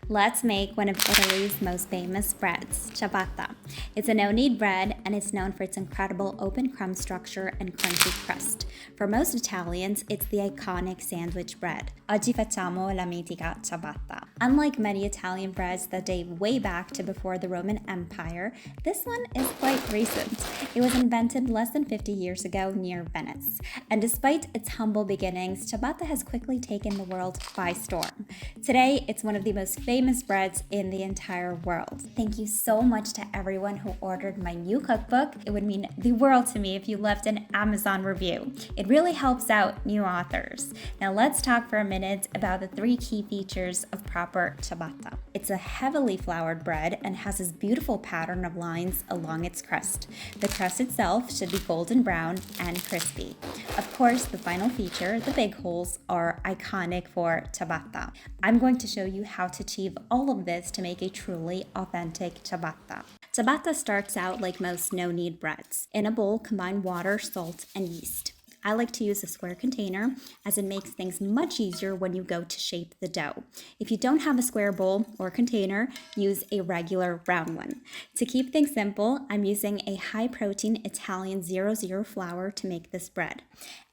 Let's make one of Italy's most famous breads, ciabatta. It's a no-knead bread and it's known for its incredible open crumb structure and crunchy crust. For most Italians, it's the iconic sandwich bread. Oggi facciamo la mitica ciabatta. Unlike many Italian breads that date way back to before the Roman Empire, this one is quite recent. It was invented less than 50 years ago near Venice. And despite its humble beginnings, ciabatta has quickly taken the world by storm. Today, it's one of the most famous breads in the entire world. Thank you so much to everyone who ordered my new cookbook. It would mean the world to me if you left an Amazon review. It really helps out new authors. Now let's talk for a minute about the 3 key features of proper ciabatta. It's a heavily floured bread and has this beautiful pattern of lines along its crust. The crust itself should be golden brown and crispy. Of course, the final feature, the big holes, are iconic for ciabatta. I'm going to show you how to achieve all of this to make a truly authentic ciabatta. Ciabatta starts out like most no-knead breads. In a bowl, combine water, salt, and yeast. I like to use a square container as it makes things much easier when you go to shape the dough. If you don't have a square bowl or container, use a regular round one. To keep things simple, I'm using a high-protein Italian 00 flour to make this bread.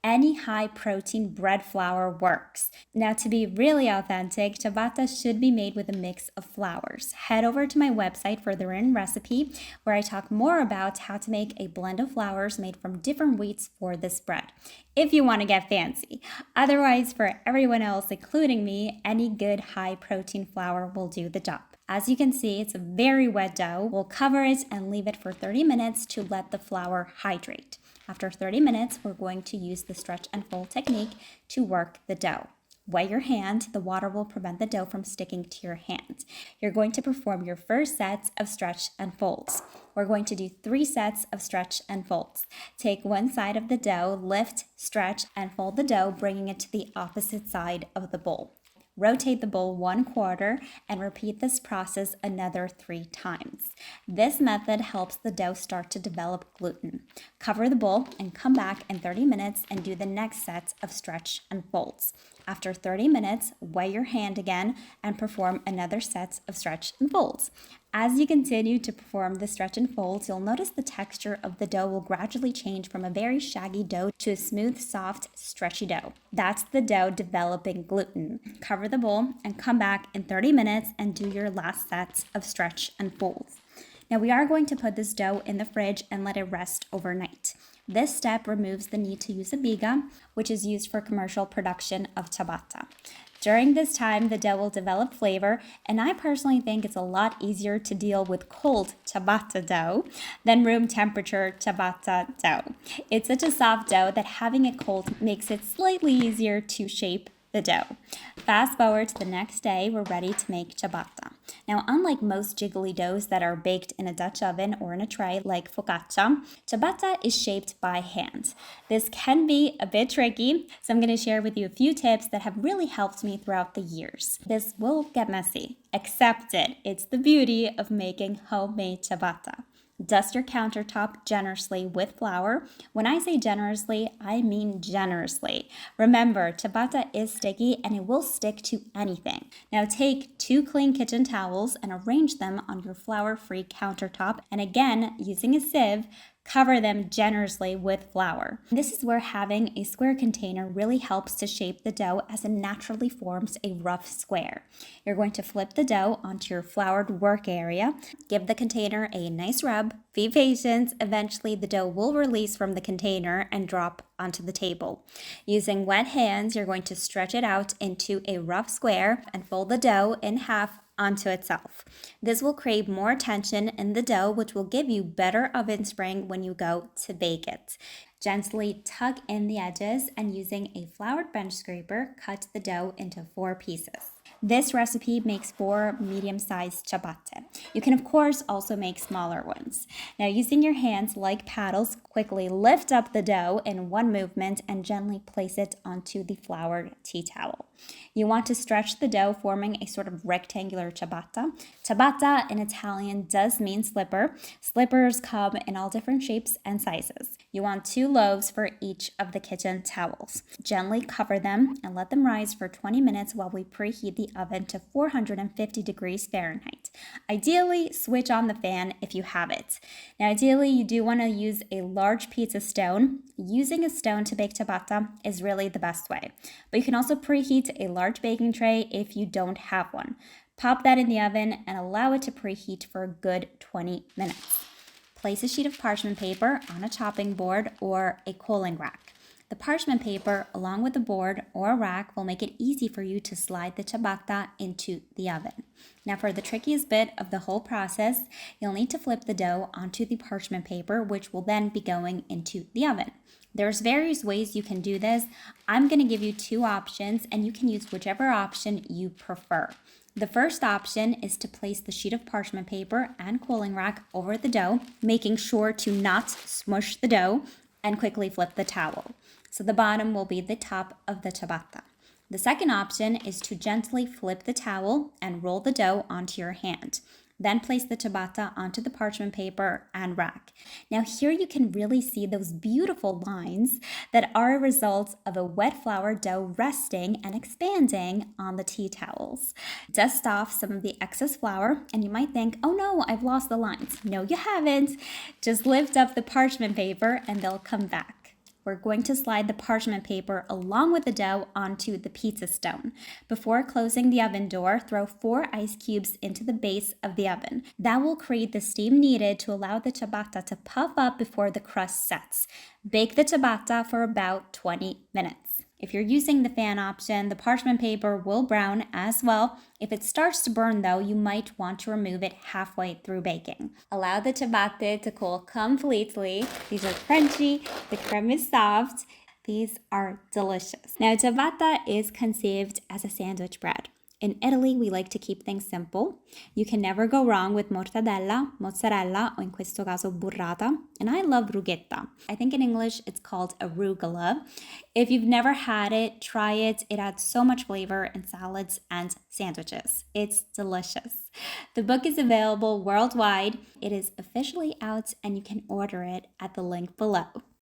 Any high-protein bread flour works. Now, to be really authentic, ciabatta should be made with a mix of flours. Head over to my website for the written recipe, where I talk more about how to make a blend of flours made from different wheats for this bread, if you want to get fancy. Otherwise, for everyone else, including me, any good high-protein flour will do the job. As you can see, it's a very wet dough. We'll cover it and leave it for 30 minutes to let the flour hydrate. After 30 minutes, we're going to use the stretch and fold technique to work the dough. Wet your hand. The water will prevent the dough from sticking to your hand. You're going to perform your first sets of stretch and folds. We're going to do 3 sets of stretch and folds. Take one side of the dough, lift, stretch, and fold the dough, bringing it to the opposite side of the bowl. Rotate the bowl 1/4 and repeat this process another 3 times. This method helps the dough start to develop gluten. Cover the bowl and come back in 30 minutes and do the next set of stretch and folds. After 30 minutes, wet your hand again and perform another set of stretch and folds. As you continue to perform the stretch and folds, you'll notice the texture of the dough will gradually change from a very shaggy dough to a smooth, soft, stretchy dough. That's the dough developing gluten. Cover the bowl and come back in 30 minutes and do your last sets of stretch and folds. Now we are going to put this dough in the fridge and let it rest overnight. This step removes the need to use a biga, which is used for commercial production of ciabatta. During this time, the dough will develop flavor, and I personally think it's a lot easier to deal with cold ciabatta dough than room temperature ciabatta dough. It's such a soft dough that having it cold makes it slightly easier to shape the dough. Fast forward to the next day, we're ready to make ciabatta. Now, unlike most jiggly doughs that are baked in a Dutch oven or in a tray like focaccia, ciabatta is shaped by hand. This can be a bit tricky, so I'm going to share with you a few tips that have really helped me throughout the years. This will get messy. Accept it. It's the beauty of making homemade ciabatta. Dust your countertop generously with flour. When I say generously, I mean generously. Remember, ciabatta is sticky and it will stick to anything. Now take 2 clean kitchen towels and arrange them on your flour-free countertop. And again, using a sieve, cover them generously with flour. This is where having a square container really helps to shape the dough as it naturally forms a rough square. You're going to flip the dough onto your floured work area. Give the container a nice rub. Be patient. Eventually, the dough will release from the container and drop onto the table. Using wet hands, you're going to stretch it out into a rough square and fold the dough in half onto itself. This will create more tension in the dough, which will give you better oven spring when you go to bake it. Gently tuck in the edges and using a floured bench scraper, cut the dough into 4 pieces. This recipe makes 4 medium-sized ciabatte. You can, of course, also make smaller ones. Now, using your hands like paddles, quickly lift up the dough in one movement and gently place it onto the floured tea towel. You want to stretch the dough, forming a sort of rectangular ciabatta. Ciabatta in Italian does mean slipper. Slippers come in all different shapes and sizes. You want 2 loaves for each of the kitchen towels. Gently cover them and let them rise for 20 minutes while we preheat the oven to 450 degrees Fahrenheit. Ideally, switch on the fan if you have it. Now, ideally, you do want to use a large pizza stone. Using a stone to bake ciabatta is really the best way. But you can also preheat a large baking tray if you don't have one. Pop that in the oven and allow it to preheat for a good 20 minutes. Place a sheet of parchment paper on a chopping board or a cooling rack. The parchment paper, along with the board or rack, will make it easy for you to slide the ciabatta into the oven. Now, for the trickiest bit of the whole process, you'll need to flip the dough onto the parchment paper, which will then be going into the oven. There's various ways you can do this. I'm going to give you 2 options, and you can use whichever option you prefer. The first option is to place the sheet of parchment paper and cooling rack over the dough, making sure to not smush the dough, and quickly flip the towel. So the bottom will be the top of the ciabatta. The second option is to gently flip the towel and roll the dough onto your hand. Then place the ciabatta onto the parchment paper and rack. Now here you can really see those beautiful lines that are a result of a wet flour dough resting and expanding on the tea towels. Dust off some of the excess flour and you might think, oh no, I've lost the lines. No, you haven't. Just lift up the parchment paper and they'll come back. We're going to slide the parchment paper along with the dough onto the pizza stone. Before closing the oven door, throw 4 ice cubes into the base of the oven. That will create the steam needed to allow the ciabatta to puff up before the crust sets. Bake the ciabatta for about 20 minutes. If you're using the fan option, the parchment paper will brown as well. If it starts to burn though, you might want to remove it halfway through baking. Allow the ciabatta to cool completely. These are crunchy, the creme is soft. These are delicious. Now, ciabatta is conceived as a sandwich bread. In Italy, we like to keep things simple. You can never go wrong with mortadella, mozzarella, or in questo caso burrata. And I love rughetta. I think in English it's called arugula. If you've never had it, try it. It adds so much flavor in salads and sandwiches. It's delicious. The book is available worldwide. It is officially out and you can order it at the link below.